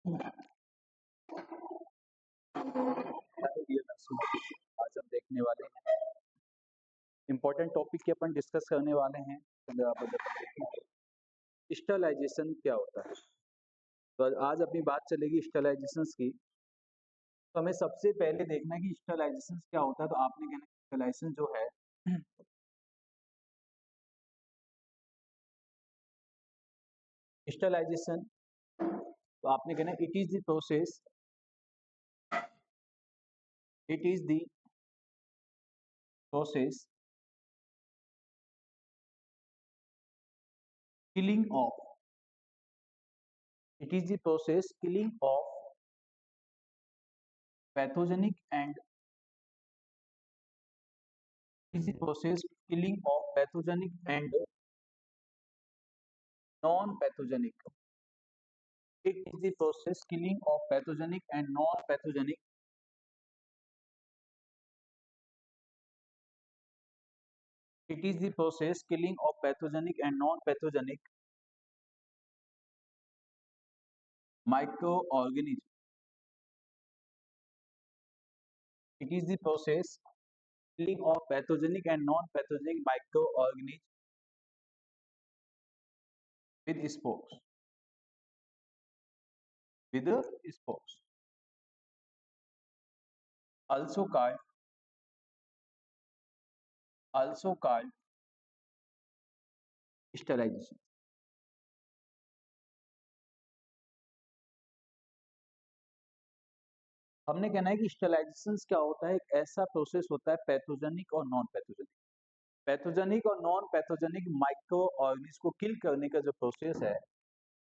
आज हम देखने वाले हैं इम्पोर्टेंट टॉपिक के अपन डिस्कस करने वाले हैं। स्टरलाइजेशन क्या होता है। तो आज अपनी बात चलेगी स्टरलाइजेशन की। तो हमें सबसे पहले देखना है कि स्टरलाइजेशन क्या होता है। तो आपने कहना स्टरलाइजेशन जो है स्टरलाइजेशन, तो आपने कहना it is the process, it is the process killing of, it is the process killing of pathogenic and it is the process killing of pathogenic and non-pathogenic. It is the process killing of pathogenic and non-pathogenic. It is the process killing of pathogenic and non-pathogenic microorganisms. It is the process killing of pathogenic and non-pathogenic microorganisms with spores. With spores. Also called sterilization. हमने कहना है कि sterilization क्या होता है। एक ऐसा process होता है पैथोजेनिक और नॉन पैथोजेनिक। पैथोजेनिक और नॉन पैथोजेनिक माइक्रो ऑर्गेनिज्म को किल करने का जो प्रोसेस है,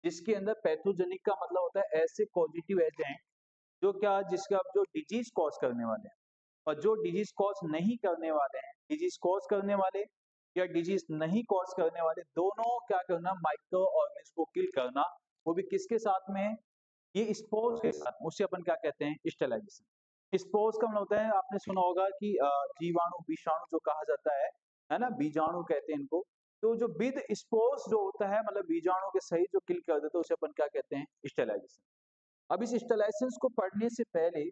जिसके अंदर पैथोजेनिक का मतलब होता है ऐसे पॉजिटिव एजेंट जो क्या जिसका जो डिजीज कॉज करने वाले हैं, और जो डिजीज कॉज नहीं करने वाले हैं, डिजीज कॉज करने वाले या डिजीज नहीं कॉज करने वाले दोनों क्या करना, माइक्रो ऑर्गेनिज्म को किल करना। वो भी किसके साथ में, ये स्पोर्स के साथ। उसे अपन क्या कहते हैं, स्टेलाइजेशन। स्पोर्स का मतलब होता है, आपने सुना होगा कि जीवाणु विषाणु जो कहा जाता है ना, बीजाणु कहते हैं इनको। तो जो विद स्पोर्स जो होता है, मतलब बीजाणु के सही जो किल कर देते हैं, उसे अपन क्या कहते हैं, स्टेलाइजेशन। अब इस स्टेलाइजेशन को पढ़ने से पहले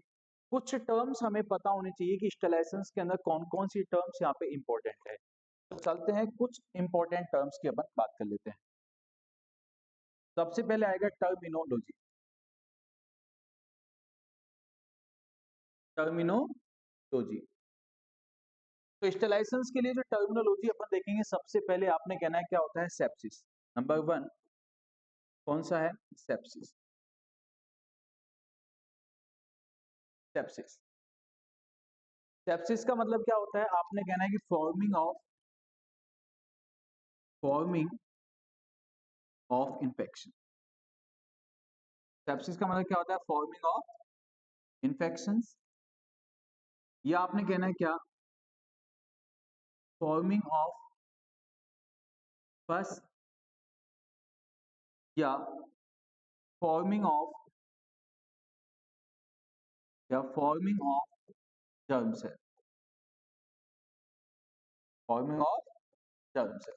कुछ टर्म्स हमें पता होने चाहिए कि स्टेलाइजेशन के अंदर कौन कौन सी टर्म्स यहाँ पे इंपॉर्टेंट है। तो चलते हैं कुछ इंपॉर्टेंट टर्म्स की अपन बात कर लेते हैं। सबसे पहले आएगा टर्मिनोलॉजी। टर्मिनोलॉजी, तो स्टेलाइजेशन के लिए जो टर्मिनोलॉजी अपन देखेंगे, सबसे पहले आपने कहना है क्या होता है, सेप्सिस। नंबर 1 कौन सा है, सेप्सिस। सेप्सिस, सेप्सिस का मतलब क्या होता है, आपने कहना है कि फॉर्मिंग ऑफ इन्फेक्शन। सेप्सिस का मतलब क्या होता है, फॉर्मिंग ऑफ इन्फेक्शंस, या आपने कहना है क्या, फॉर्मिंग ऑफ पस, या forming of germ cell, forming of germ cell.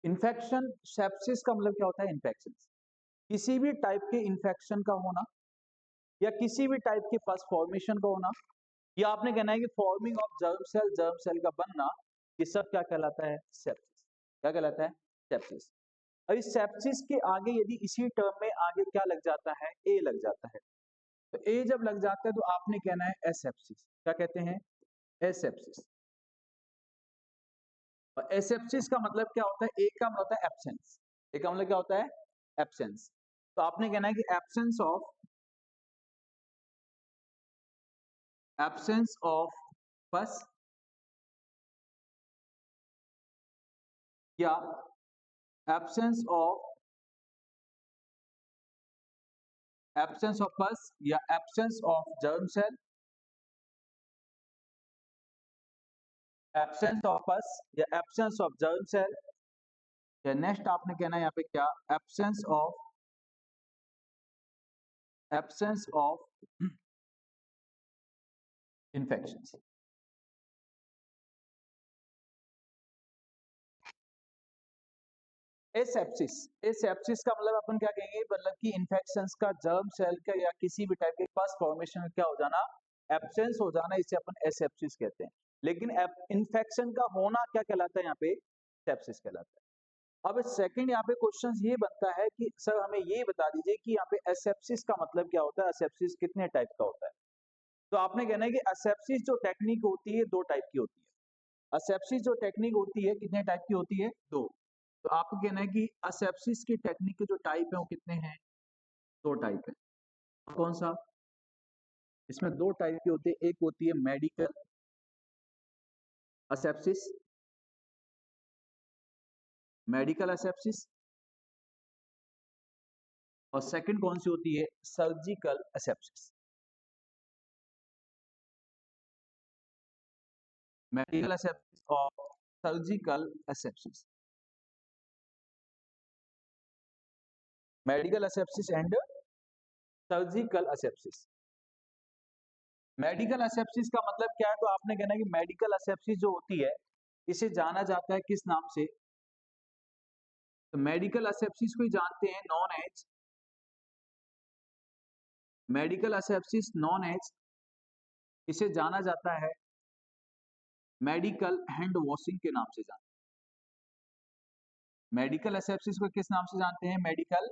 Infection, sepsis का मतलब क्या होता है, इन्फेक्शन, किसी भी टाइप के इन्फेक्शन का होना, या किसी भी टाइप के पस फॉर्मेशन का होना, या आपने कहना है कि फॉर्मिंग ऑफ जर्म सेल का बनना, ये सब क्या कहलाता है, सेप्सिस। क्या कहलाता है, सेप्सिस। और इस सेप्सिस के आगे यदि इसी टर्म में आगे क्या लग जाता है, ए लग जाता है, तो ए जब लग जाता है तो आपने कहना है एसेप्सिस। क्या कहते हैं, एसेप्सिस। और एसेप्सिस का मतलब क्या होता है, ए का मतलब होता है एब्सेंस। ए का मतलब क्या होता है, एब्सेंस। तो आपने कहना है कि एब्सेंस ऑफ पस, या एब्सेंस ऑफ पस, या absence of germ cell, absence of pus या एब्सेंस ऑफ जर्म सेल, या नेक्स्ट आपने कहना है यहाँ पे क्या, absence of infections. Asepsis, asepsis का मतलब अपन क्या कहेंगे, मतलब कि इन्फेक्शंस का, जर्म सेल का या किसी भी टाइप के फर्स्ट फॉर्मेशन में क्या हो जाना, एब्सेंस हो जाना, इसे अपन एसेप्सिस कहते हैं। लेकिन इन्फेक्शन का होना क्या कहलाता है, यहाँ पे सेप्सिस कहलाता है। अब सेकंड यहाँ पे क्वेश्चन ये बनता है कि सर हमें ये बता दीजिए कि यहाँ पे एसेप्सिस का मतलब क्या होता है, एसेप्सिस कितने टाइप का होता है। तो आपने कहना है कि एसेप्सिस जो टेक्निक होती है दो टाइप की होती है। एसेप्सिस जो टेक्निक होती है कितने टाइप की होती है, दो। तो आपको कहना है कि एसेप्सिस की टेक्निक के जो टाइप है वो कितने हैं, दो टाइप है। कौन सा, इसमें दो टाइप की होती है, एक होती है मेडिकल एसेप्सिस, मेडिकल एसेप्सिस, और सेकंड कौन सी होती है, सर्जिकल एसेप्सिस। मेडिकल एसेप्सिस और surgical asepsis, medical asepsis and surgical asepsis. Medical asepsis का मतलब क्या है, तो आपने कहना है कि मेडिकल एसेप्सिस जो होती है इसे जाना जाता है किस नाम से, तो मेडिकल एसेप्सिस को ही जानते हैं known as, medical asepsis known as, इसे जाना जाता है मेडिकल हैंड वॉशिंग के नाम से जानते हैं। मेडिकल एसेप्सिस को किस नाम से जानते हैं, मेडिकल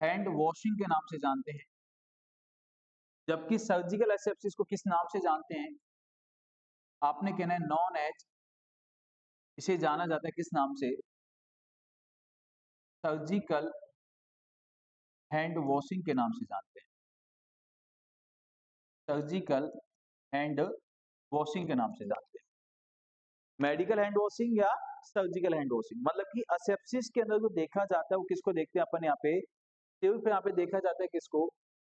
हैंड वॉशिंग के नाम से जानते हैं। जबकि सर्जिकल एसेप्सिस को किस नाम से जानते हैं, आपने कहना है नॉन एज, इसे जाना जाता है किस नाम से, सर्जिकल हैंड वॉशिंग के नाम से जानते हैं, सर्जिकल हैंड वॉशिंग के नाम से जानते हैं। मेडिकल हैंड वॉशिंग या सर्जिकल हैंड वॉशिंग, मतलब कि एसेप्सिस के अंदर जो देखा जाता है वो किसको देखते हैं अपन यहाँ पे, सिर्फ यहाँ पे देखा जाता है किसको,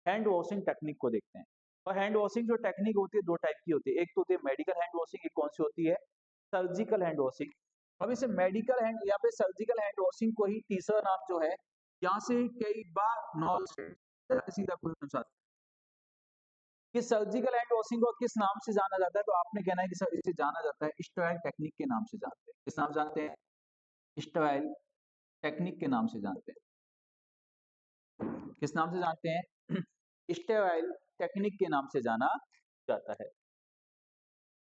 हैंड वॉशिंग टेक्निक को देखते हैं। और हैंड वॉशिंग जो टेक्निक होती है दो टाइप की होती है, एक तो होती है मेडिकल हैंड वॉशिंग, एक कौन सी होती है, सर्जिकल हैंड वॉशिंग। अब इसे मेडिकल हैंड या पे सर्जिकल हैंड वॉशिंग को ही तीसरा नाम जो है, यहाँ से कई बार नॉलेज सीधा क्वेश्चन आता है कि सर्जिकल हैंड वॉशिंग को किस नाम से जाना जाता है, तो आपने कहना है कि सर इसे जाना जाता है स्टेराइल टेक्निक के नाम से जानते हैं। किस नाम जानते हैं, स्टेराइल टेक्निक के नाम से जानते हैं। किस नाम से जानते हैं, स्टेराइल टेक्निक के नाम से जाना जाता है।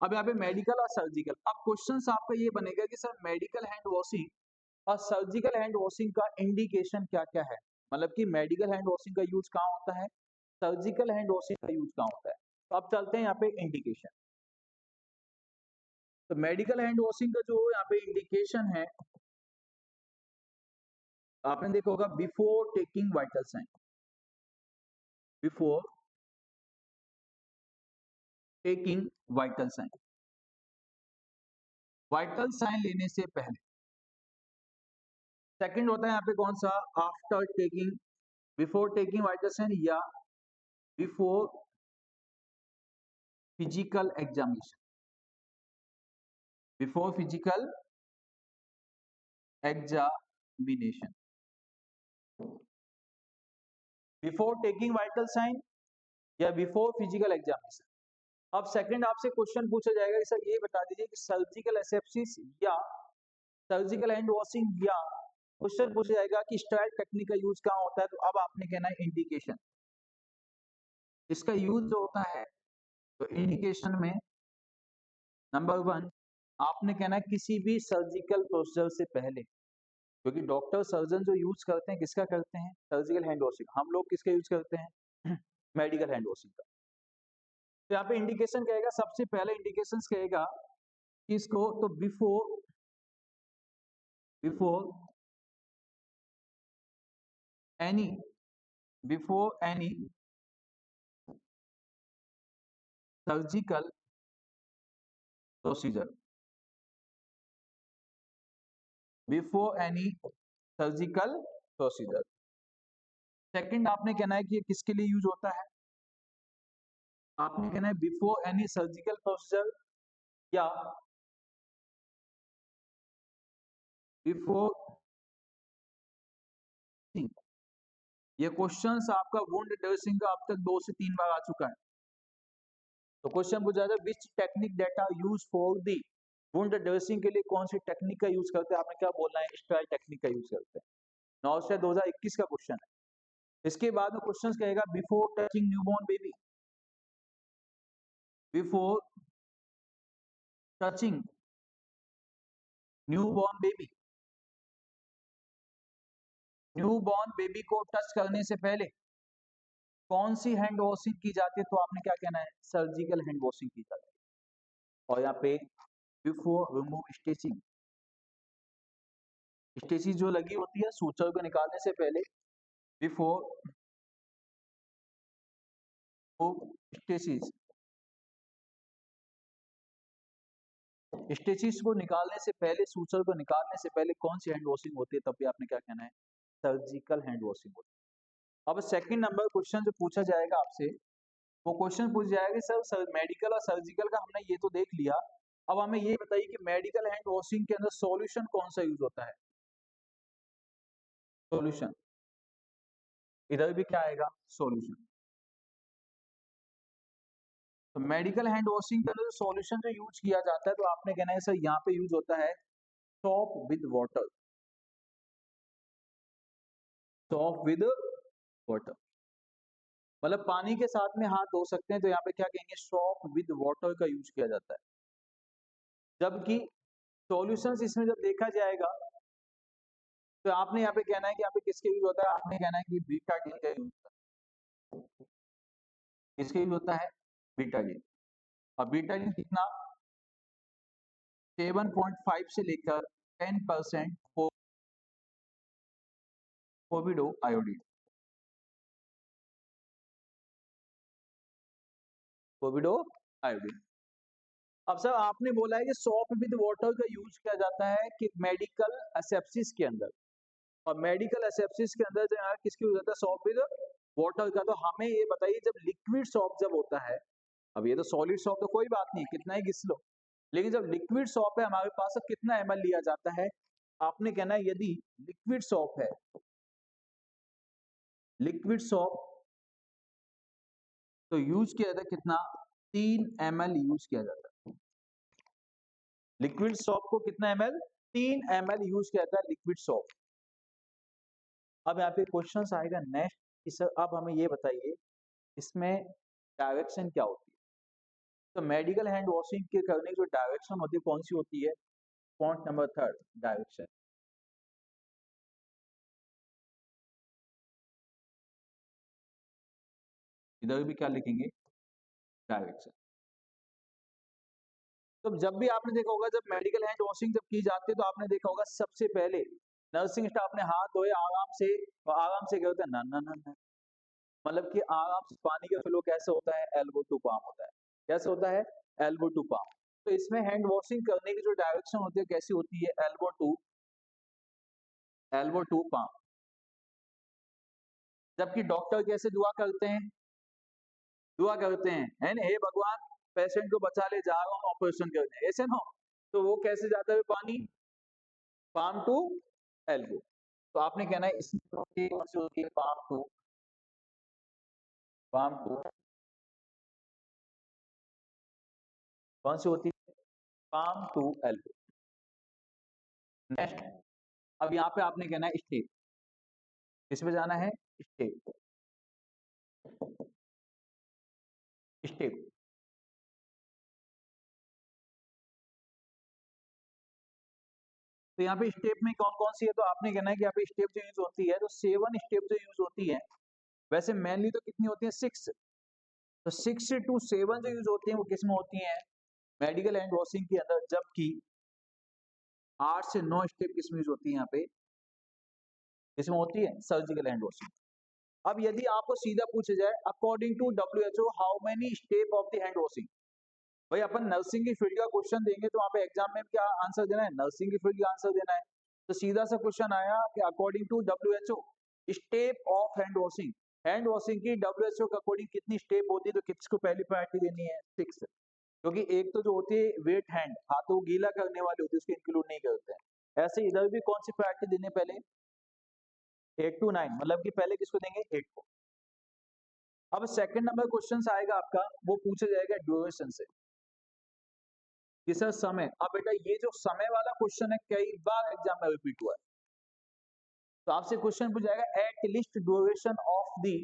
अब यहाँ पे मेडिकल और सर्जिकल, अब क्वेश्चन आपका ये बनेगा कि सर मेडिकल हैंड वॉशिंग और सर्जिकल हैंड वॉशिंग का इंडिकेशन क्या क्या है, मतलब कि मेडिकल हैंड वॉशिंग का यूज कहाँ होता है, सर्जिकल हैंड वॉशिंग का यूज कहाँ होता है। तो अब चलते हैं यहाँ पे इंडिकेशन। तो मेडिकल हैंड वॉशिंग का जो यहाँ पे इंडिकेशन है, आपने देखा होगा before taking vital sign, before taking vital sign, vital sign लेने से पहले। सेकंड होता है यहाँ पे कौन सा, after taking, before taking vital sign या before physical examination, before physical examination, before taking vital sign या बिफोर फिजिकल एग्जामिनेशन। अब सेकंड आपसे क्वेश्चन पूछा जाएगा कि सर ये बता दीजिए कि सर्जिकल एसेप्सिस या सर्जिकल हैंड वॉशिंग, या क्वेश्चन पूछा जाएगा कि स्टेराइल टेक्निक का यूज कहाँ होता है, तो अब आपने कहना है इंडिकेशन। इसका यूज जो होता है, तो इंडिकेशन में नंबर वन आपने कहना है किसी भी सर्जिकल प्रोसीजर से पहले, क्योंकि डॉक्टर सर्जन जो यूज करते हैं किसका करते हैं, सर्जिकल हैंड वॉशिंग, हम लोग किसका यूज करते हैं, मेडिकल हैंड वॉशिंग का। तो यहाँ पे इंडिकेशन कहेगा, सबसे पहले इंडिकेशंस कहेगा किसको, तो before, before any, before any surgical procedure, before any surgical procedure. Second आपने कहना है कि ये किसके लिए यूज होता है, आपने कहना है बिफोर एनी सर्जिकल प्रोसीजर या बिफोर, ये क्वेश्चंस आपका वुंड ड्रेसिंग का अब तक 2 से 3 बार आ चुका है। तो क्वेश्चन पूछा जाता है which technique data use for the wound dressing के लिए कौन सी टेक्निक का यूज करते हैं? आपने क्या बोलना है? स्टाइल टेक्निक का यूज करते हैं। नॉर्थ 2021 का क्वेश्चन है। इसके बाद में क्वेश्चन कहेगा before touching newborn baby, before touching newborn baby, newborn baby को टच करने से पहले कौन सी हैंड वॉशिंग की जाती है? तो आपने क्या कहना है? सर्जिकल हैंड वॉशिंग की जाती है। और यहाँ पे बिफोर रिमूव स्टिचिंग, स्टिचिंग जो लगी होती है सूचर को निकालने से पहले, बिफोर स्टिचिंग, स्टिचिंग को निकालने से पहले, सूचर को निकालने से पहले कौन सी हैंड वॉशिंग होती है? तब भी आपने क्या कहना है? सर्जिकल हैंड वॉशिंग होती है। अब सेकंड नंबर क्वेश्चन जो पूछा जाएगा आपसे, वो क्वेश्चन पूछ जाएगा सर मेडिकल और सर्जिकल का हमने ये तो देख लिया, अब हमें ये बताइए कि मेडिकल हैंड वॉशिंग के अंदर सॉल्यूशन कौन सा यूज होता है? सॉल्यूशन, इधर भी क्या आएगा? सॉल्यूशन। तो मेडिकल हैंड वॉशिंग के अंदर सॉल्यूशन जो यूज किया जाता है, तो आपने कहना है सर यहाँ पे यूज होता है soap with water, soap with water, मतलब पानी के साथ में हाथ धो सकते हैं, तो यहाँ पे क्या कहेंगे? सोप विद वाटर का यूज किया जाता है। जबकि सॉल्यूशंस इसमें जब देखा जाएगा, तो आपने यहाँ पे कहना है कि यहाँ पे किसके यूज होता है? आपने कहना है कि बीटाडीन का यूज होता है। किसके यूज होता है? बीटाडीन। और बीटाडीन कितना? 7.5 से लेकर 10% पोविडो आयोडीन, पोविडो आयोडीन। अब सर आपने बोला है कि सोप विद वाटर का यूज किया जाता है कि मेडिकल एसेप्सिस के अंदर, और मेडिकल एसेप्सिस के अंदर जो है किसकी यूज होता है? सोप विद वाटर का। तो हमें ये बताइए जब लिक्विड सोप जब होता है, अब ये तो सॉलिड सोप तो कोई बात नहीं, कितना ही घिस लो, लेकिन जब लिक्विड सोप है हमारे पास, अब कितना ml लिया जाता है? आपने कहना है यदि लिक्विड सोप है, लिक्विड सोप तो यूज किया जाता है कितना? 3 ml यूज किया जाता है। लिक्विड सोप को कितना ml? 3 ml यूज किया जाता है लिक्विड सोप। अब यहाँ पे क्वेश्चन आएगा नेक्स्ट कि सर अब हमें ये बताइए इसमें डायरेक्शन क्या होती है? तो मेडिकल हैंड वॉशिंग के करने की जो डायरेक्शन होती है कौन सी होती है? Point number 3, direction. इधर भी क्या लिखेंगे? डायरेक्शन। तो जब भी आपने देखा होगा जब मेडिकल हैंड वॉशिंग जब की जाती है, तो आपने देखा होगा सबसे पहले नर्सिंग स्टाफ ने हाथ धोए आराम से, और आराम से क्या होता है? ना ना ना ना, मतलब कि आराम से पानी का फ्लो कैसे होता है? एल्बो टू पाम होता है। कैसे होता है? Elbow to palm. तो इसमें हैंड वॉशिंग करने की जो डायरेक्शन होती है कैसी होती है? Elbow to palm. जबकि डॉक्टर कैसे दुआ करते हैं? दुआ करते हैं, है ना, हे भगवान पेशेंट को बचा ले, जा रहा हूँ ऑपरेशन करने, ऐसे ना। तो वो कैसे जाता है पानी? Palm to elbow. तो आपने कहना है इसमें कौन सी होती है? पाम टू कौन सी होती है? Palm to elbow. नेक्स्ट, अब यहाँ पे आपने कहना है स्टेप, किसमें जाना है? Step, step. तो यहाँ पे स्टेप में कौन कौन सी है? तो आपने कहना है कि यहाँ पे स्टेप जो यूज होती है, तो 7 स्टेप जो यूज होती है, वैसे मेनली तो कितनी होती है? 6। तो 6 to 7 जो यूज होती है वो किसमें होती है? मेडिकल हैंड वॉशिंग के अंदर। जबकि 8 से 9 स्टेप किसमें यूज होती है? यहाँ पे किसमें होती है? Surgical hand washing. अब यदि आपको सीधा पूछा जाए according to WHO how many step of the hand washing, भाई अपन नर्सिंग की फील्ड का क्वेश्चन देंगे तो वहां पे एग्जाम में क्या आंसर देना है? नर्सिंग की फील्ड का आंसर देना है। तो सीधा सा क्वेश्चन आया कि according to WHO step of hand washing, hand washing की WHO के अकॉर्डिंग कितनी स्टेप होती है? तो किसको पहली प्रायोरिटी देनी है? 6। क्योंकि एक तो जो होती है वेट हैंड, हाथों को गीला करने वाली होती है, उसको इंक्लूड नहीं करते हैं। ऐसे इधर भी कौन सी प्रायोरिटी देने? पहले 8 to 9, मतलब कि पहले किसको देंगे? 8 को। अब सेकंड नंबर क्वेश्चन आएगा आपका, वो पूछा जाएगा ड्यूरेशन से। कि सर समय, अब बेटा ये जो समय वाला क्वेश्चन है कई बार एग्जाम में रिपीट हुआ है, तो आपसे क्वेश्चन पूछ जाएगा at least duration of the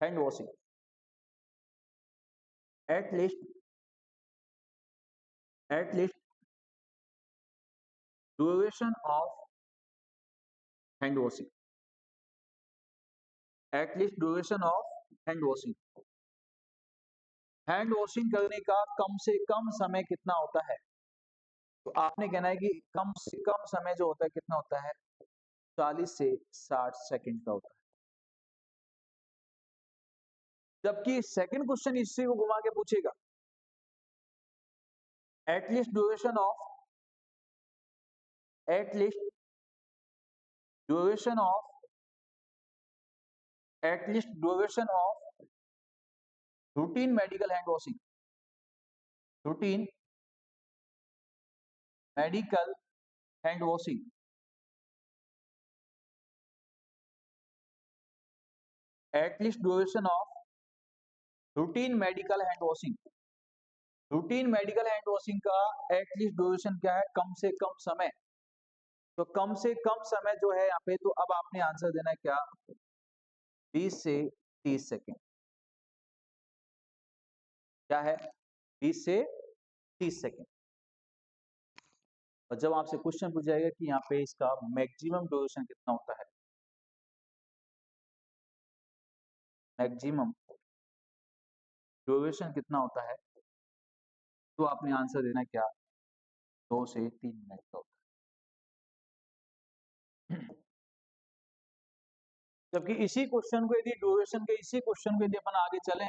hand washing, at least duration of hand washing, at least duration of hand washing, hand washing करने का कम से कम समय कितना होता है। तो आपने कहना है कि कम से कम समय जो होता है कितना होता है, 40 से 60 सेकंड का होता है। जबकि सेकंड क्वेश्चन इसी को घुमा के पूछेगा, at least duration of at least duration of at least duration of routine medical hand washing, routine medical hand washing, at least duration of routine medical hand washing, routine medical hand washing का एटलीस्ट ड्यूरेशन क्या है, कम से कम समय। तो कम से कम समय जो है यहाँ पे, तो अब आपने आंसर देना है क्या, 20 से 30 सेकेंड। क्या है, 20 से 30 सेकेंड। और जब आपसे क्वेश्चन पूछ जाएगा कि यहाँ पे इसका मैक्सिमम ड्यूरेशन कितना होता है, मैक्सिमम ड्यूरेशन कितना होता है, तो आपने आंसर देना है क्या, 2 से 3 मिनट का होता है। जबकि इसी क्वेश्चन को यदि ड्यूरेशन के इसी क्वेश्चन को यदि अपन आगे चलें,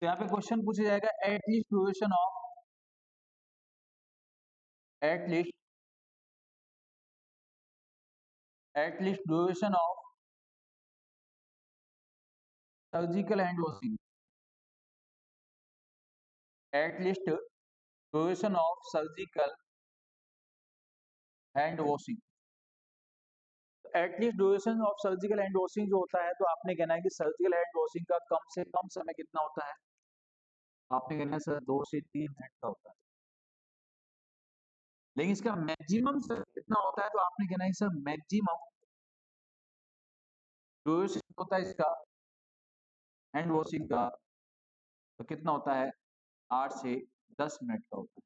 तो यहाँ पे क्वेश्चन पूछा जाएगा at least duration of at least duration of surgical hand washing, at least duration of surgical hand washing. At least duration of surgical hand washing जो होता है, तो आपने कहना है कि सर्जिकल हैंड वॉशिंग का कम से कम समय कितना होता है, आपने कहना है सर 2 से 3 मिनट का होता है। लेकिन इसका मैक्सिमम सर कितना होता है, तो आपने कहना है सर मैक्सिमम ड्यूरेशन होता है इसका हैंड वॉशिंग का, तो कितना होता है, 8 से 10 मिनट का होता है।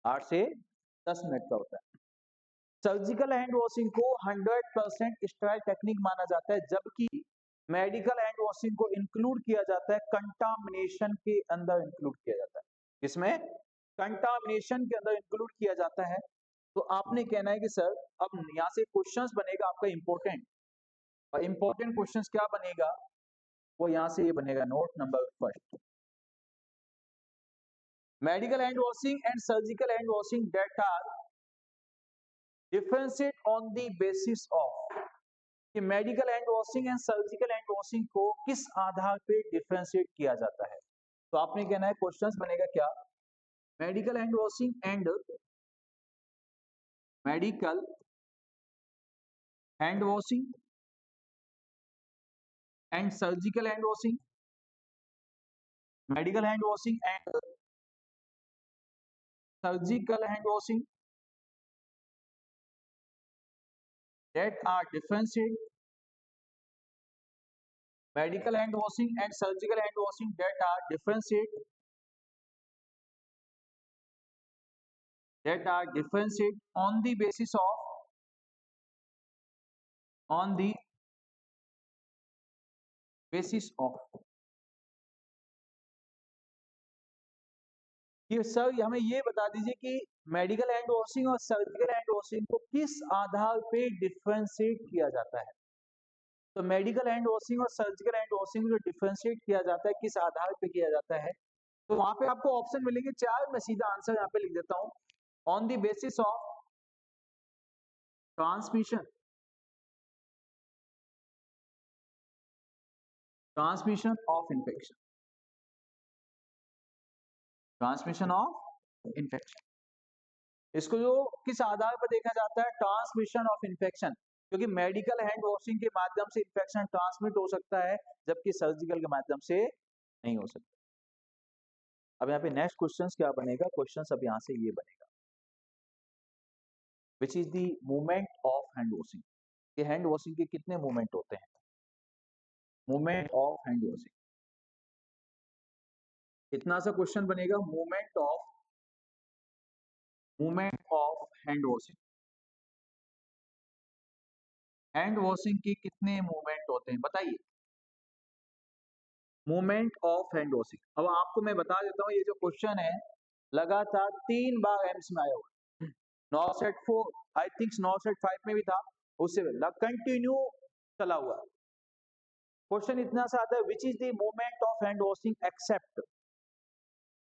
8 से 10 मिनट का होता है। सर्जिकल हैंड वॉशिंग को 100% स्टेराइल टेक्निक माना जाता है, जबकि मेडिकल हैंड वॉशिंग को इंक्लूड किया जाता है कंटामिनेशन के अंदर, इंक्लूड किया जाता है इसमें, कंटामिनेशन के अंदर इंक्लूड किया जाता है। तो आपने कहना है कि सर अब यहाँ से क्वेश्चंस बनेगा आपका इंपॉर्टेंट, और इंपॉर्टेंट क्वेश्चंस क्या बनेगा, वो यहाँ से ये बनेगा, note number first, medical hand washing and surgical hand washing that are differentiate on the basis of, कि medical hand washing and surgical hand washing को किस आधार पे डिफरेंशिएट किया जाता है। तो आपने कहना है क्वेश्चंस बनेगा क्या, medical hand washing and medical hand washing and surgical hand washing, medical hand washing and surgical hand washing that are differentiate, medical hand washing and surgical hand washing that are differentiate on the basis of, on the basis of, कि sir हमें ये बता दीजिए कि medical hand washing और surgical hand washing को किस आधार पे डिफरेंशिएट किया जाता है। तो मेडिकल हैंड वॉशिंग और सर्जिकल हैंड वॉशिंग जो डिफरेंशिएट किया जाता है किस आधार पे किया जाता है, तो वहां पे आपको ऑप्शन मिलेंगे 4, मैं सीधा आंसर यहाँ पे लिख देता हूँ, on the basis of transmission, transmission of infection, transmission of infection, इसको जो किस आधार पर देखा जाता है, ट्रांसमिशन ऑफ इन्फेक्शन, क्योंकि मेडिकल हैंड वॉशिंग के माध्यम से इन्फेक्शन ट्रांसमिट हो सकता है, जबकि सर्जिकल के माध्यम से नहीं हो सकता। अब यहाँ पे नेक्स्ट क्वेश्चन क्या बनेगा, क्वेश्चन अब यहाँ से ये बनेगा, which is the movement of hand washing, कि हैंड वॉशिंग के कितने मूवमेंट होते हैं, मूवमेंट ऑफ हैंड वॉशिंग, इतना सा क्वेश्चन बनेगा, movement of hand washing, hand washing के कितने मूवमेंट होते हैं बताइए, मूवमेंट ऑफ हैंड वॉशिंग। अब आपको मैं बता देता हूँ, ये जो क्वेश्चन है लगातार 3 बार एम्स में आया हुआ, नॉसेट 4 आई थिंक नॉसेट 5 में भी था, उससे कंटिन्यू चला हुआ क्वेश्चन इतना सा आता है, which is the movement of hand washing except.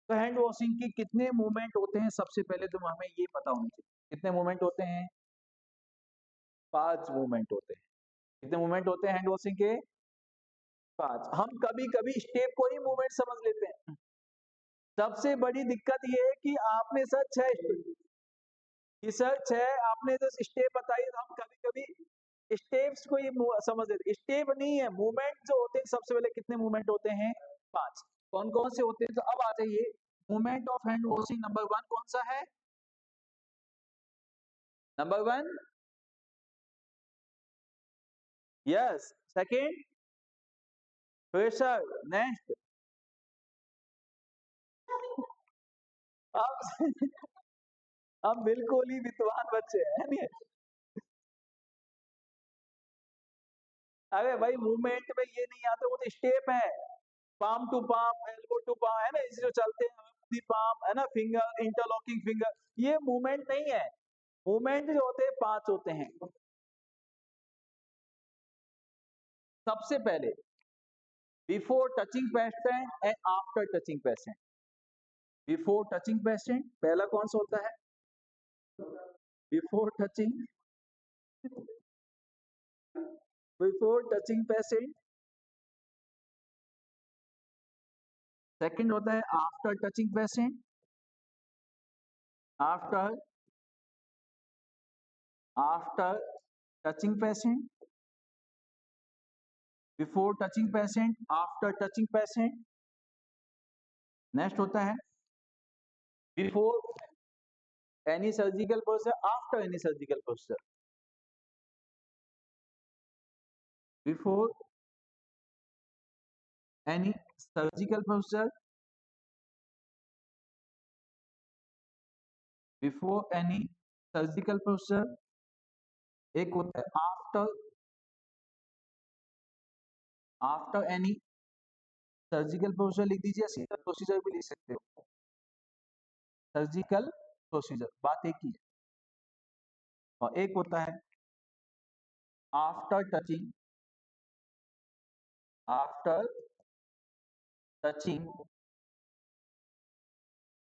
तो हैंड वॉशिंग की कितने मूवमेंट होते हैं, सबसे पहले तो हमें ये पता होना चाहिए, कितने मूवमेंट होते हैं, 5 मूवमेंट होते हैं। कितने मूवमेंट होते हैं हैंड वॉशिंग के, 5। हम कभी कभी स्टेप को ही मूवमेंट समझ लेते हैं। सबसे बड़ी दिक्कत ये है कि आपने सच है आपने जो स्टेप बताई, तो हम कभी कभी स्टेप्स को ही समझ लेते, स्टेप नहीं है, मूवमेंट जो होते हैं सबसे पहले कितने मूवमेंट होते हैं, 5। कौन कौन से होते हैं, तो अब आ जाइए, movement of hand washing number 1 कौन सा है, number 1 yes, second pressure, next अब अब बिल्कुल ही विद्वान बच्चे हैं नहीं? अरे भाई मूवमेंट में ये नहीं आता, वो तो स्टेप है, palm to palm, elbow to palm, है ना, इसे जो चलते हैं पाम, है ना, फिंगर, इंटरलॉकिंग फिंगर, ये मूवमेंट नहीं है। मूवमेंट जो होते हैं 5 होते हैं। सबसे पहले before touching patient and after touching patient. Before touching patient पहला कौन सा होता है, before touching, before touching patient. Second होता है after touching patient, after after touching patient, before touching patient, after touching patient. Next होता है before any surgical procedure, after any surgical procedure, before any surgical procedure, before any surgical procedure. एक होता है after any surgical procedure लिख दीजिए, सीधा procedure भी लिख सकते हो, सर्जिकल प्रोसीजर, बात एक ही है। और एक होता है after touching, after touching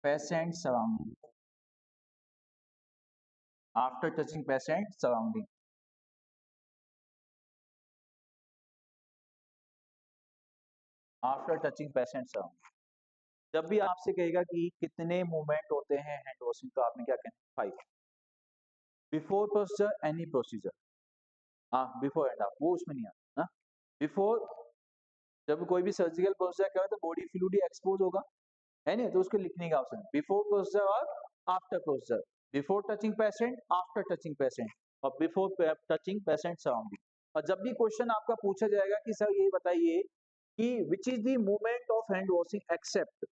patient surrounding, after touching patient surrounding. After touching patient surrounding, जब भी आपसे कहेगा कि कितने मूवमेंट होते हैं हैंड वॉशिंग, तो आपने क्या कहना, 5। बिफोर प्रोसीजर एनी प्रोसीजर, हाँ बिफोर एंड आफ्टर वो उसमें नहीं आता ना। बिफोर जब कोई भी सर्जिकल प्रोसीजर करे तो बॉडी फ्लूइड एक्सपोज होगा, है ना, तो उसको लिखने का ऑप्शन बिफोर प्रोसीजर और after procedure, before touching patient, after touching patient, और बिफोर टचिंग पेशेंट सराउंडिंग। और जब भी क्वेश्चन आपका पूछा जाएगा कि सर ये बताइए कि which is the movement of hand washing except,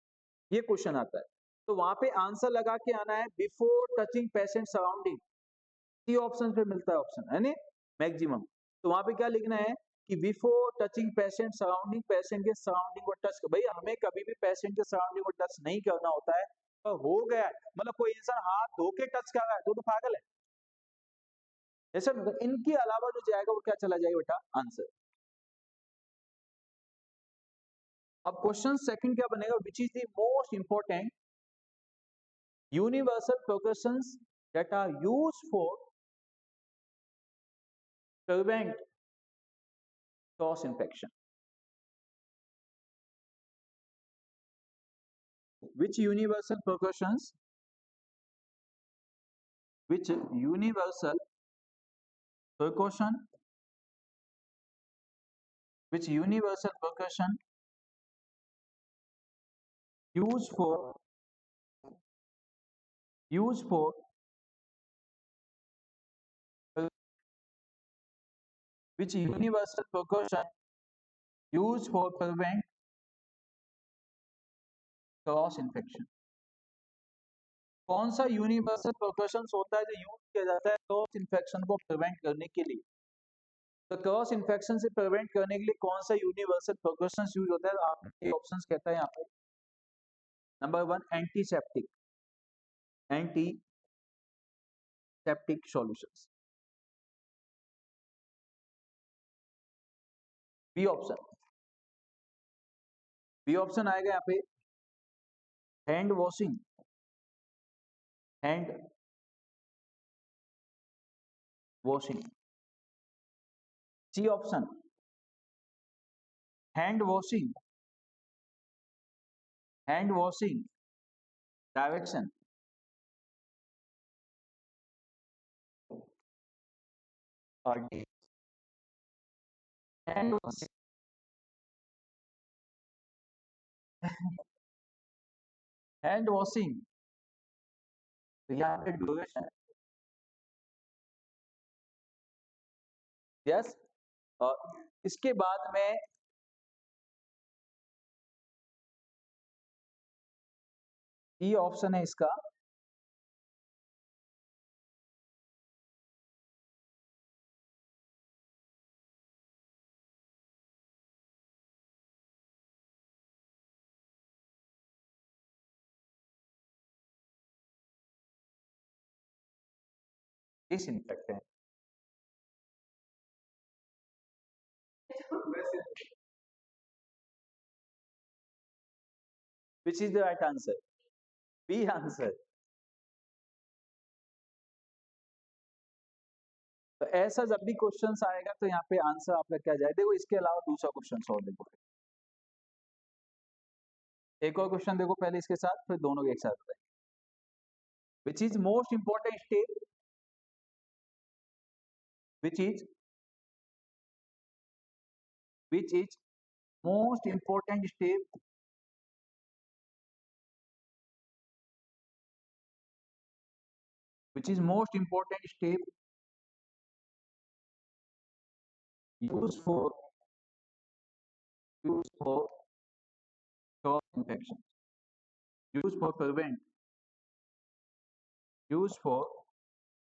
ये क्वेश्चन आता है, तो वहां पे आंसर लगा के आना है before touching patient surrounding. C option पे मिलता है ऑप्शन, है ना, मैक्सिमम। तो वहां पे क्या लिखना है कि before touching patient surrounding, patient के सराउंडिंग को टच, भाई हमें कभी भी पेशेंट के सराउंडिंग को टच नहीं करना होता है, तो हो गया है, मतलब कोई इंसान हाथ धो के टच कर रहा है तो पागल है, ऐसा मतलब इनके अलावा जो जाएगा वो क्या चला जाएगा बेटा, आंसर। अब क्वेश्चन सेकंड क्या बनेगा, which is the most important universal precautions that are used for prevent cross infection, which universal precautions, which universal percussion, which universal percussion used for which universal percussion used for prevent cross infection. कौन सा universal percussion होता है जो use किया जाता है cross infection को prevent करने के लिए? तो क्रॉस इन्फेक्शन से प्रिवेंट करने के लिए कौन सा यूनिवर्सल परकशन यूज होता है? आपके ऑप्शंस कहता है यहाँ पे number 1 antiseptic solutions, B option आएगा यहाँ पे hand washing, C option hand washing direction, और डी हैंड वॉशिंग तो यहाँ पे ड्यूरेशन। यस, और इसके बाद में ई ऑप्शन है इसका disinfectant. Which is the right answer? B answer. तो ऐसा जब भी क्वेश्चन आएगा तो यहाँ पे आंसर आपका क्या जाए। देखो इसके अलावा दूसरा क्वेश्चन और देखो, एक और क्वेश्चन देखो पहले इसके साथ, फिर दोनों के एक साथ बताएंगे। Which is most important step which is most important step used for cross infection, used for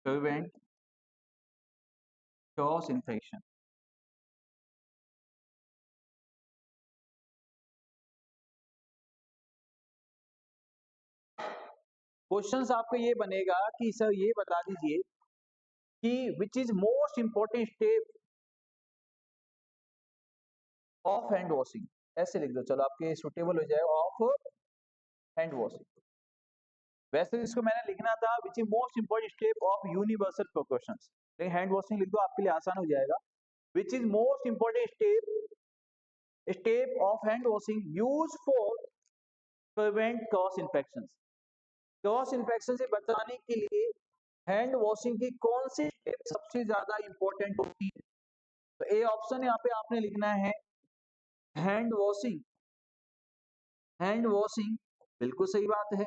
prevent cross infection। Questions आपका ये बनेगा कि सर ये बता दीजिए कि which is most important step of hand washing, ऐसे लिख दो। चलो आपके सुटेबल हो जाएगा ऑफ हैंड वॉशिंग। वैसे इसको मैंने लिखना था which is most important step of universal precautions, लेकिन हैंड वॉशिंग लिख दो, आपके लिए आसान हो जाएगा। Which is most important step of hand washing use for prevent cross infection. Cross infection से बचाने के लिए हैंड वॉशिंग की कौन सी स्टेप सबसे ज्यादा इंपॉर्टेंट होती है? तो ए ऑप्शन यहाँ पे आपने लिखना है हैंड वॉशिंग, बिल्कुल सही बात है।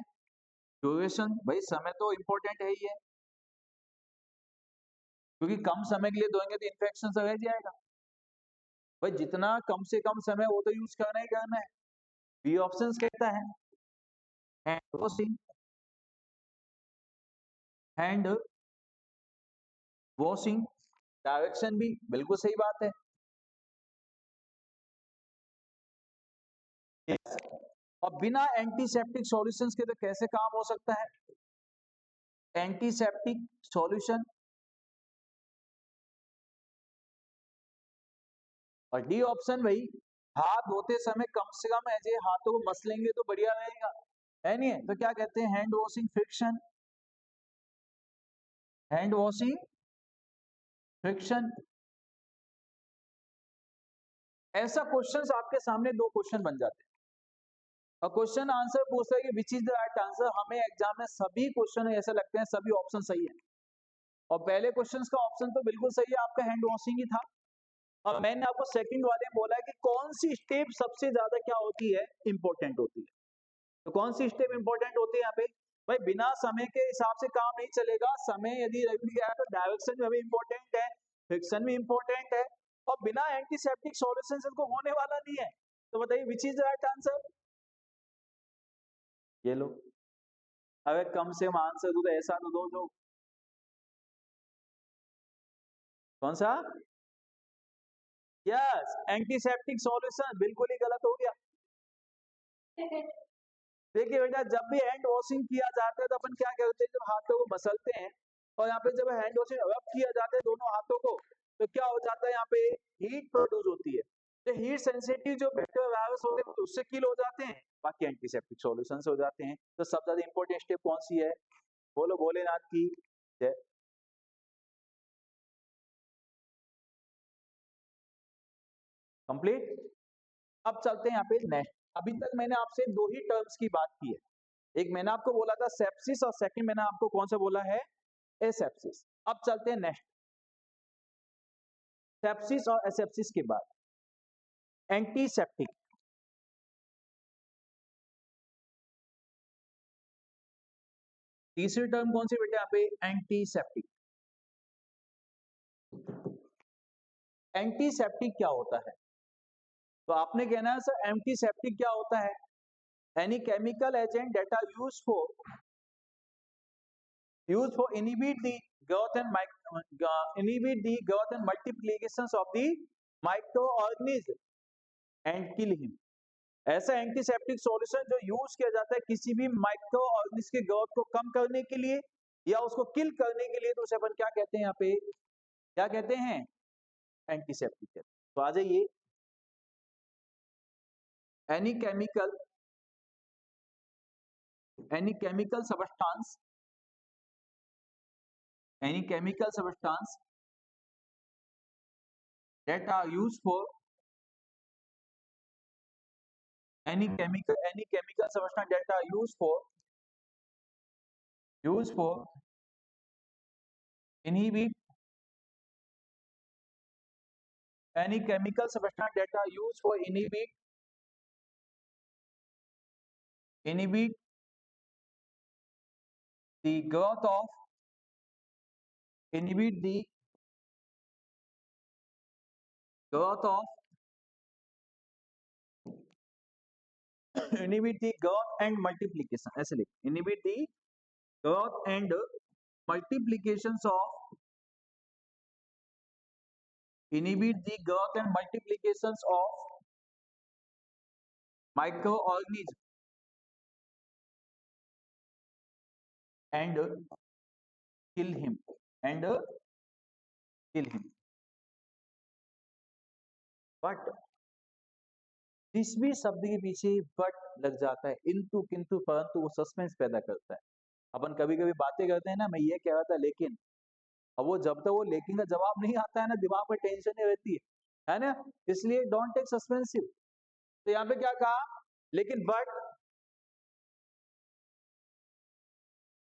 ड्यूरेशन, भाई समय तो इंपॉर्टेंट है ही है, क्योंकि कम समय के लिए धोएंगे तो इन्फेक्शन रह जाएगा। भाई जितना कम से कम समय वो तो यूज करना ही करना है। बी ऑप्शन कहता है हैंड वॉशिंग डायरेक्शन भी बिल्कुल सही बात है। और बिना एंटीसेप्टिक सॉल्यूशंस के तो कैसे काम हो सकता है? एंटीसेप्टिक सॉल्यूशन, और डी ऑप्शन भाई हाथ धोते समय कम से कम ऐसे हाथों को मस लेंगे तो बढ़िया रहेगा, है नहीं है? तो क्या कहते हैं हैंड वॉशिंग फ्रिक्शन, ऐसा क्वेश्चंस आपके सामने दो क्वेश्चन बन जाते हैं और क्वेश्चन आंसर पूछता है कि which is the right answer. हमें एग्जाम में सभी क्वेश्चन ऐसे लगते हैं सभी ऑप्शन सही है और पहले क्वेश्चंस का ऑप्शन तो बिल्कुल सही है, आपका हैंड वॉशिंग ही था। और मैंने आपको सेकंड वाले में बोला है कि कौन सी स्टेप सबसे ज्यादा क्या होती है, इंपॉर्टेंट होती है। तो कौन सी स्टेप इंपॉर्टेंट होती है यहाँ पे? भाई बिना समय के हिसाब से काम नहीं चलेगा। समय यदि रख दिया है तो डायरेक्शन में भी इंपॉर्टेंट है, फ्रिक्शन भी इंपॉर्टेंट है, और बिना एंटीसेप्टिक सॉल्यूशन से इनको होने वाला नहीं है। तो बताइए विच इज द राइट आंसर? ये लो, अगर कम से कम आंसर दो तो ऐसा तो दो जो, कौन सा? Yes, antiseptic solution. बिल्कुल ही गलत हो गया। देखिए बेटा, जब भी हैंड वॉशिंग किया जाता है तो अपन क्या करते हैं, जब हाथों को मसलते हैं और यहाँ पे जब हैंड वॉशिंग रब किया जाता है दोनों हाथों को, तो क्या हो जाता है, यहाँ पे हीट प्रोड्यूस होती है। तो हीट सेंसिटिव जो बैक्टीरिया वायरस होते हैं उससे किल हो जाते हैं, बाकी एंटीसेप्टिक सॉल्यूशन हो जाते हैं। तो सबसे ज्यादा इंपॉर्टेंट स्टेप कौन सी है? बोलो भोलेनाथ की जय। कंप्लीट। अब चलते हैं यहाँ पे नेक्स्ट। अभी तक मैंने आपसे दो ही टर्म्स की बात की है, एक मैंने आपको बोला था सेप्सिस और सेकंड मैंने आपको कौन सा बोला है, एसेप्सिस। अब चलते हैं नेक्स्ट, सेप्सिस और एसेप्सिस के बाद एंटीसेप्टिक। तीसरी टर्म कौन सी बेटे यहाँ पे, एंटीसेप्टिक। एंटीसेप्टिक क्या होता है? तो आपने कहना है सर एंटीसेप्टिक क्या होता है? Any chemical agent that are used for inhibit the growth and inhibit the growth and multiplications of the microorganism and kill him। ऐसा एंटीसेप्टिक सॉल्यूशन जो यूज किया जाता है किसी भी माइक्रो ऑर्गेनिज्म के ग्रोथ को कम करने के लिए या उसको किल करने के लिए, तो उसे अपन क्या कहते हैं, यहाँ पे क्या कहते हैं, एंटीसेप्टिक। तो आ जाइए, any chemical substance, any chemical substance that are used for any chemical substance that are used for inhibit any chemical substance that are used for inhibit the growth of inhibit the growth of inhibit the growth and multiplication, ऐसे लिख, inhibit the growth and multiplications of inhibit the growth and multiplications of microorganisms and kill him and kill him। But जिस भी शब्द के पीछे but लग जाता है, इंतु किंतु परंतु, वो सस्पेंस पैदा करता है। अपन कभी कभी बातें करते हैं ना, मैं ये कह रहा था लेकिन, अब वो जब तक वो लेकिन का जवाब नहीं आता है ना, दिमाग में टेंशन नहीं रहती है ना, इसलिए डोंट टेक सस्पेंसिव। तो यहाँ पे क्या कहा, लेकिन बट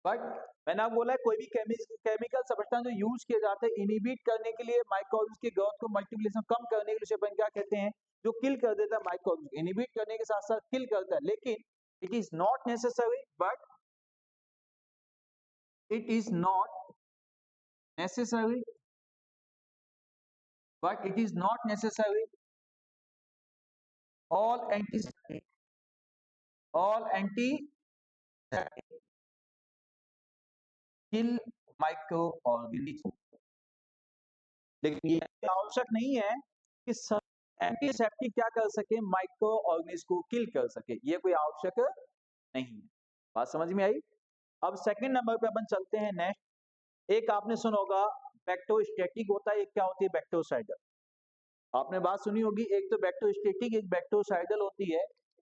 मैंने आपको बोला है कोई भी केमिकल सब्सटेंस जो यूज किए जाते हैं इनहिबिट करने के लिए, माइक्रोऑर्गेनिज्म की ग्रोथ को मल्टीप्लिकेशन कम करने के लिए, अपन क्या कहते हैं, जो किल कर देता है माइक्रोऑर्गेनिज्म, इनहिबिट करने के साथ साथ किल करता है। लेकिन it is not necessary, but it is not necessary but it is not necessary all antiseptic kill microorganism। लेकिन ये आवश्यक नहीं है कि सब एंटीसेप्टिक क्या कर सके, माइक्रो ऑर्गेनिज्म को किल कर सके, ये कोई आवश्यक नहीं है। बात समझ में आई? अब सेकंड नंबर पे अपन चलते हैं नेक्स्ट। एक आपने सुना होगा बैक्टोस्टैटिक होता है, एक क्या होती है, बैक्टोसाइडल। आपने बात सुनी होगी, एक तो बैक्टोस्टैटिक, एक बैक्टोसाइडल होती है।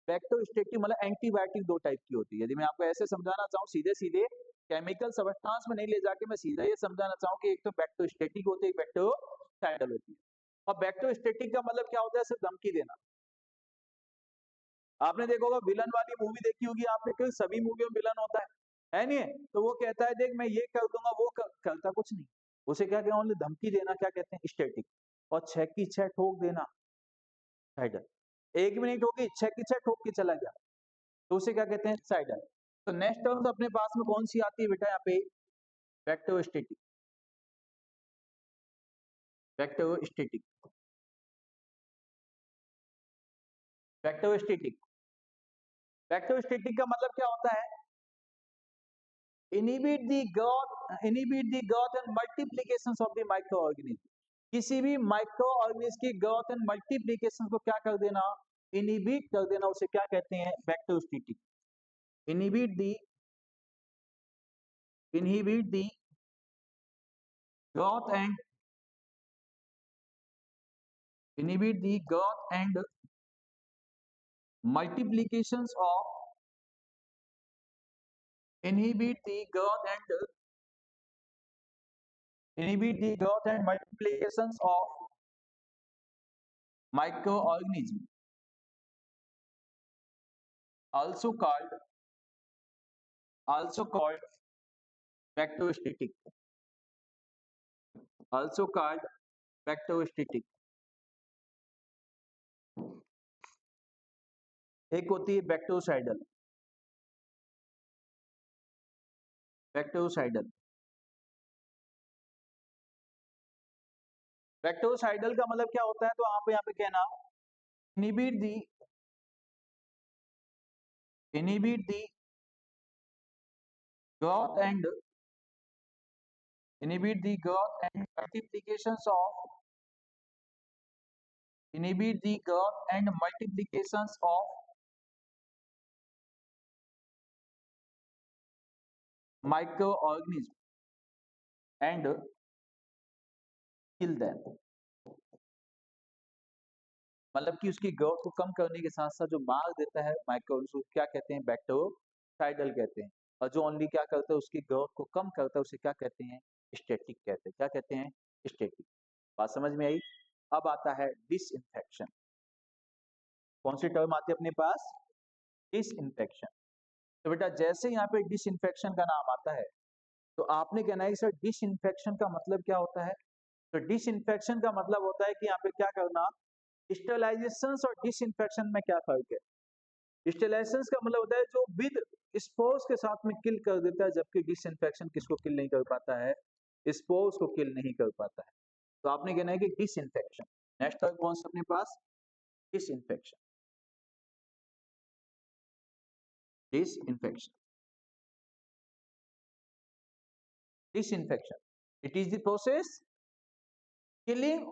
बैक्टोस्टैटिक मतलब एंटीबायोटिक दो टाइप की होती है। यदि मैं आपको ऐसे समझाना चाहूँ सीधे सीधे केमिकल सब्सटेंस में नहीं ले जाके मैं सीधा ये समझाना चाहूँ कि एक तो बैक्टोस्टैटिक होती है, एक बैक्टोसाइडल होती है। और बैक्टोस्टैटिक का मतलब क्या होता है, सिर्फ धमकी देना। आपने देखा होगा विलन वाली मूवी देखी होगी आपने, क्यों सभी मूवियों में विलन होता है नहीं? तो वो कहता है देख मैं ये कर दूंगा, वो करता कुछ नहीं, उसे क्या कहते हैं, ओनली धमकी देना क्या कहते हैं, स्टैटिक। और 6 की 6 ठोक देना साइडल। 1 मिनट होगी, 6 की 6 ठोक के चला गया, तो उसे क्या कहते हैं, साइडल। तो नेक्स्ट टर्म्स अपने पास में कौन सी आती है बेटा, यहाँ पे वेक्टोस्टैटिक। वेक्टोस्टैटिक, वेक्टोस्टैटिक, वेक्टोस्टैटिक का मतलब क्या होता है, inhibit the growth and multiplications of the microorganism। किसी भी माइक्रो ऑर्गेनिज्म की ग्रोथ एंड मल्टीप्लिकेशन को क्या कर देना, इनहिबिट कर देना, उसे क्या कहते हैं, वेक्टोस्टैटिक। Inhibit the growth and inhibit the growth and multiplications of inhibit the growth and multiplications of microorganism, also called vectostatic, also called vectostatic। एक होती है बैक्टोसाइडल, बैक्टोसाइडल। बैक्टोसाइडल का मतलब क्या होता है, तो आप यहाँ पे कहना inhibit the growth and inhibit the growth and multiplications of inhibit the growth and multiplications of microorganism and kill them। मतलब कि उसकी ग्रोथ को कम करने के साथ साथ जो मार देता है माइक्रोऑर्गेनिज्म, क्या कहते हैं, बैक्टीरियोसाइडल कहते हैं। और जो ओनली क्या करता है, उसकी ग्रोथ को कम करता है, उसे क्या कहते हैं, स्टैटिक कहते हैं। क्या कहते हैं, स्टैटिक। बात समझ में आई। अब आता है डिसइंफेक्शन। कौन सी टर्म आती है अपने पास, डिसइंफेक्शन। तो बेटा जैसे यहाँ पे डिसइंफेक्शन का नाम आता है, तो आपने कहना है सर डिसइंफेक्शन का मतलब क्या होता है। तो डिसइंफेक्शन का मतलब होता है कि यहाँ पे क्या करना, स्टेरिलाइजेशन और डिसइंफेक्शन में क्या फर्क है। स्टेरिलाइजेशन का मतलब होता है जो विद स्पोर्स के साथ में किल कर देता है, जबकि डिसइंफेक्शन किसको किल नहीं कर पाता है, स्पोर्स को किल नहीं कर पाता है। तो आपने कहना है कि डिसइंफेक्शन। नेक्स्ट टर्म कौन सा अपने पास, disinfection. Disinfection, disinfection, it is the process killing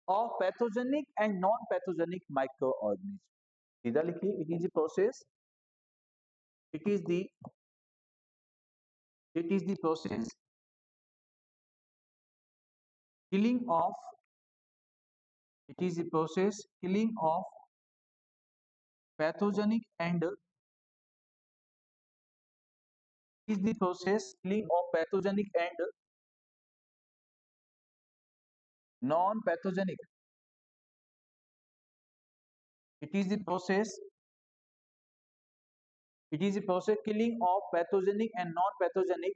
of pathogenic and non-pathogenic microorganisms। सीधा लिखिए, it is the process, it is the process killing of, it is the process killing of pathogenic and is the process killing of pathogenic and non-pathogenic, it is the process, it is the process killing of pathogenic and non-pathogenic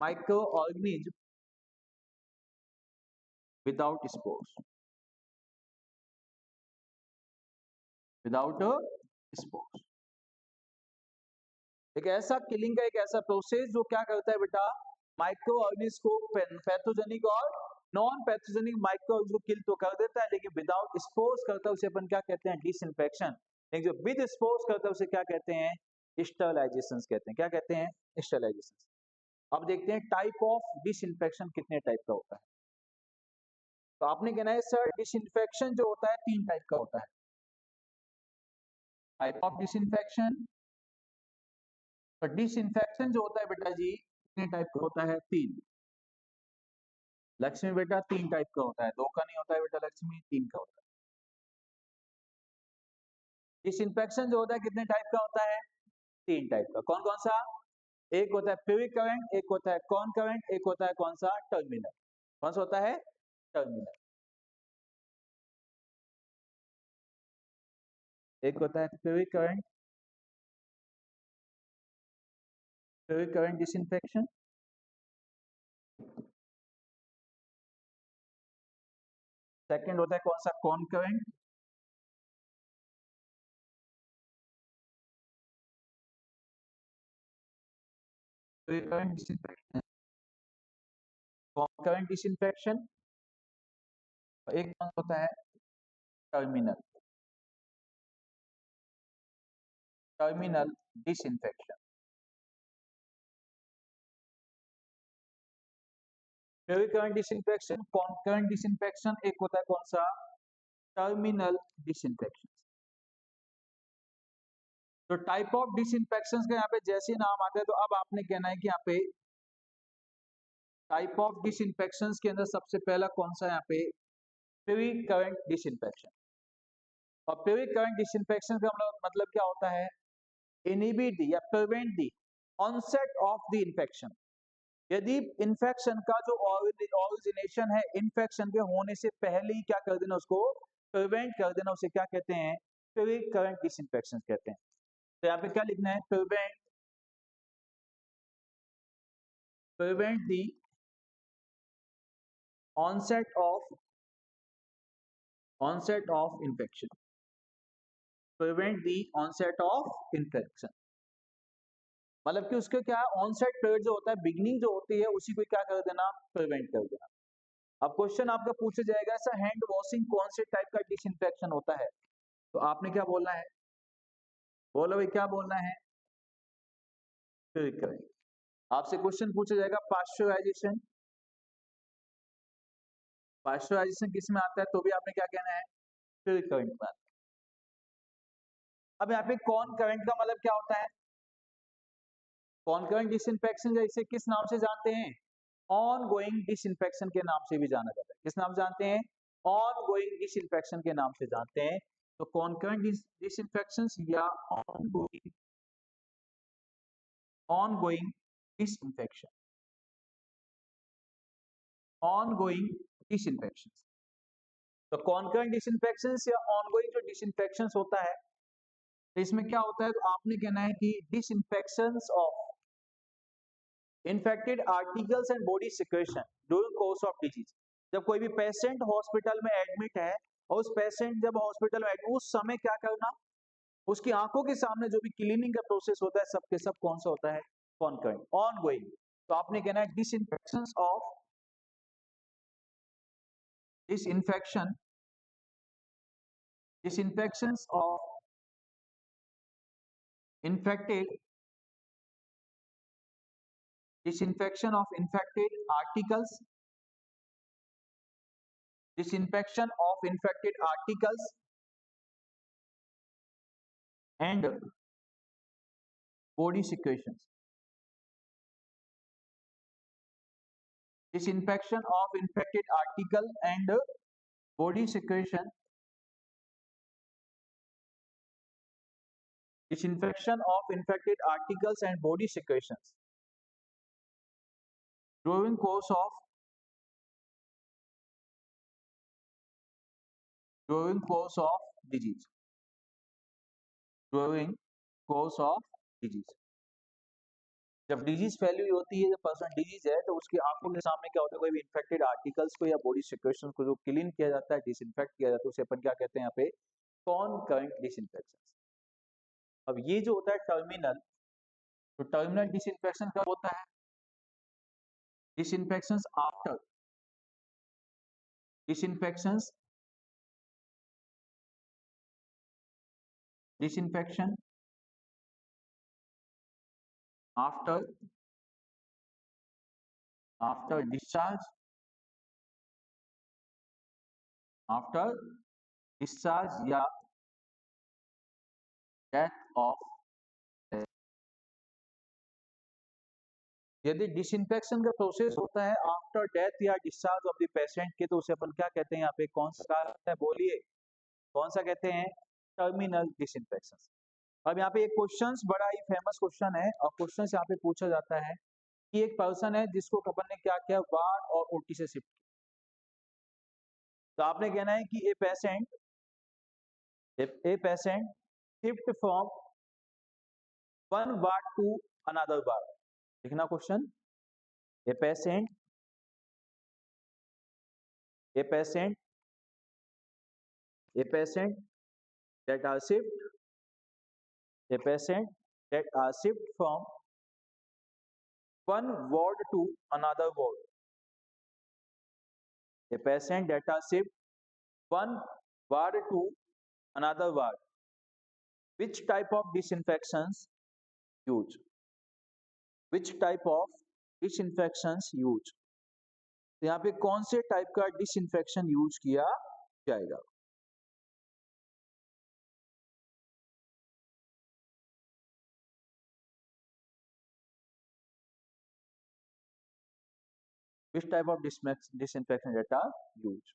microorganisms without spores, without spores। एक ऐसा killing का एक ऐसा process जो क्या करता है बेटा, माइक्रो ऑर्गेनिज्म को पैथोजेनिक और नॉन पैथोजेनिक माइक्रो ऑर्गेनिज्म को किल तो कर देता है, लेकिन विदाउट स्पोर्स करता है उसे अपन क्या कहते हैं, डिसइंफेक्शन। लेकिन जो विद स्पोर्स करता है उसे क्या कहते हैं, स्टरलाइजेशन कहते हैं। क्या कहते हैं, स्टरलाइजेशन। अब देखते हैं टाइप ऑफ डिसइंफेक्शन कितने टाइप का होता है। तो आपने कहना है सर डिसइंफेक्शन जो होता है 3 टाइप का होता है। टाइप ऑफ डिसइंफेक्शन, तो डिसइंफेक्शन जो होता है बेटा जी कितने टाइप का होता है, 3। लक्ष्मी बेटा 3 टाइप का होता है, 2 का नहीं होता है बेटा लक्ष्मी, 3 का होता है। डिसइंफेक्शन जो होता है कितने टाइप का होता है, 3 टाइप का। कौन कौन सा, एक होता है फ्लूइड करंट, एक होता है कॉन करंट, एक होता है कौन सा, टर्मिनल। कौन सा होता है, टर्मिनल। एक होता है फ्लूइड करंट डिसइंफेक्शन, सेकंड होता है कौन सा, concurrent, recurrent disinfection, concurrent disinfection, एक कौन होता है terminal, terminal disinfection. Recurrent disinfection, concurrent disinfection, एक होता है कौन सा टर्मिनल डिसइंफेक्शन। तो टाइप ऑफ डिसइंफेक्शन के यहाँ पे जैसे ही नाम आते हैं, तो अब आपने कहना है कि यहाँ पे टाइप ऑफ डिसइंफेक्शन के अंदर सबसे पहला कौन सा यहाँ पे प्री करंट डिसइंफेक्शन। और प्री करंट डिसइंफेक्शन का मतलब क्या होता है, इनहिबिट या prevent the onset of the infection. यदि इन्फेक्शन का जो ओरिजिनेशन है इन्फेक्शन के होने से पहले ही क्या कर देना, उसको प्रिवेंट कर देना, उसे क्या कहते हैं प्री करंट डिसइंफेक्शन कहते हैं। तो यहाँ पे क्या लिखना है, prevent the onset of infection, prevent the onset of infection। मतलब कि उसके क्या है, ऑनसेट पीरियड जो होता है, बिगनिंग जो होती है उसी को क्या कर देना, प्रिवेंट कर देना। अब क्वेश्चन आपका पूछा जाएगा सर हैंड वॉशिंग कौन से टाइप का डिसइंफेक्शन होता है, तो आपने क्या बोलना है, बोलो भाई क्या बोलना है, करेंगे। आपसे क्वेश्चन पूछा जाएगा पाश्चराइजेशन, पाश्चराइजेशन किस में आता है, तो भी आपने क्या कहना है, करंट में। अब यहाँ पे कौन करंट का मतलब क्या होता है, कॉन्करेंट डिसइंफेक्शन इसे किस नाम से जानते हैं, ऑन गोइंग डिसइंफेक्शन के नाम से भी जाना जाता है। किस नाम से जानते हैं, ऑन गोइंग डिसइंफेक्शन के नाम से जानते हैं। तो कॉन्करेंट डिसइंफेक्शन या on going disinfection, on going disinfection. तो कॉन्करेंट डिसइंफेक्शन या ऑन गोइंग जो डिसइंफेक्शन होता है, तो इसमें क्या होता है, तो आपने कहना है कि disinfection of infected articles and body secretion during course of disease. जब कोई भी पेशेंट हॉस्पिटल में एडमिट है और उस पेशेंट जब हॉस्पिटल में एडमिट, उस समय क्या करना, उसकी आंखों के सामने जो भी क्लीनिंग का प्रोसेस होता है सब के सब कौन सा होता है, कॉन्करेंट, ऑन गोइंग। तो आपने कहना है disinfection of disinfection disinfection of infected disinfection of infected articles, disinfection of infected articles and body secretions, disinfection of infected article and body secretion, disinfection of infected articles and body secretions during course of disease, during course of disease। जब disease फैली हुई होती है, जब person disease है, तो उसकी आंखों के सामने क्या होता है, कोई भी इन्फेक्टेड आर्टिकल्स को या बॉडी सिक्रेशन को जो क्लीन किया जाता है, डिसइंफेक्ट किया जाता है, उसे अपन क्या कहते हैं यहाँ पे, कॉन्करेंट डिसइंफेक्शन। अब ये जो होता है टर्मिनल, तो टर्मिनल डिसइंफेक्शन कब होता है, disinfection after disinfection disinfection after after discharge after discharge या डेथ ऑफ। यदि डिसइंफेक्शन का प्रोसेस होता है आफ्टर डेथ या डिस्चार्ज ऑफ द पेशेंट के, तो उसे अपन क्या कहते हैं यहाँ पे, कौन सा है, बोलिए कौन सा कहते हैं, टर्मिनल डिसइंफेक्शन। अब यहाँ पे एक क्वेश्चन बड़ा ही फेमस क्वेश्चन है, और क्वेश्चन यहाँ पे पूछा जाता है कि एक पर्सन है जिसको अपन ने क्या किया, वार्ड और ओटी से शिफ्ट किया। तो आपने कहना है कि a patient shift from one ward to another ward. लिखना question, a patient A patient that are shift from one ward to another ward. A patient that are shift one ward to another ward. Which type of disinfections use? Which type of disinfections use? तो यहाँ पे कौन से type का disinfection use किया जाएगा? Which type of disinfection that are used?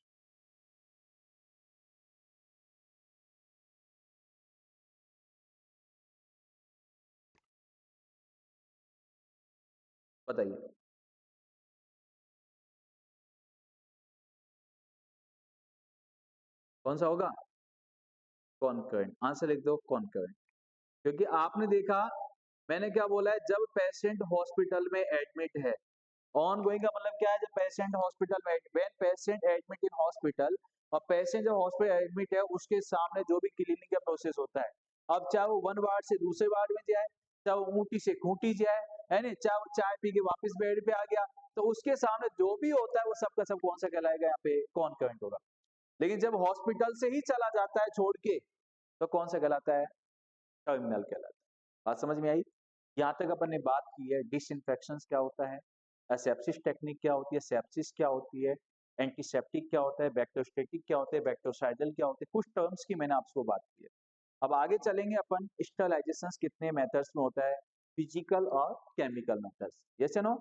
बताइए। कौन सा होगा? कॉन्करेंट। आंसर लिख दो कॉन्करेंट। क्योंकि आपने देखा मैंने क्या बोला है, जब पेशेंट हॉस्पिटल में एडमिट है, ऑन गोइंग का मतलब क्या है, जब पेशेंट हॉस्पिटल में when patient admit in hospital, और पेशेंट जब हॉस्पिटल एडमिट है उसके सामने जो भी क्लीनिंग का प्रोसेस होता है, अब चाहे वो वन वार्ड से दूसरे वार्ड में जाए, चाहे वो ऊटी से खूंटी जाए, है नहीं, चाहे वो चाय पी के वापस बेड पे आ गया, तो उसके सामने जो भी होता है वो सबका सब कौन सा कहलाएगा? यहाँ पे कॉन्करेंट होगा। लेकिन जब हॉस्पिटल से ही चला जाता है छोड़ के, तो कौन सा कहलाता है? टर्मिनल कहलाता है। बात समझ में आई? यहाँ तक अपन ने बात की है डिसइंफेक्शन क्या होता है, एसेप्सिस टेक्निक क्या होती है, सेप्सिस क्या होती है, एंटीसेप्टिक क्या होता है, बैक्टीरियोस्टैटिक क्या होता है, बैक्टीरियोसाइडल क्या होते हैं, कुछ टर्म्स की मैंने आपको बात की है। अब आगे चलेंगे अपन, स्टरलाइजेशन कितने मेथड्स में होता है, फिजिकल और केमिकल मेथड्स, यस या नो?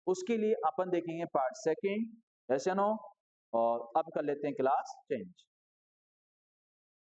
उसके लिए अपन देखेंगे पार्ट सेकंड, यस या नो? और अब कर लेते हैं क्लास चेंज।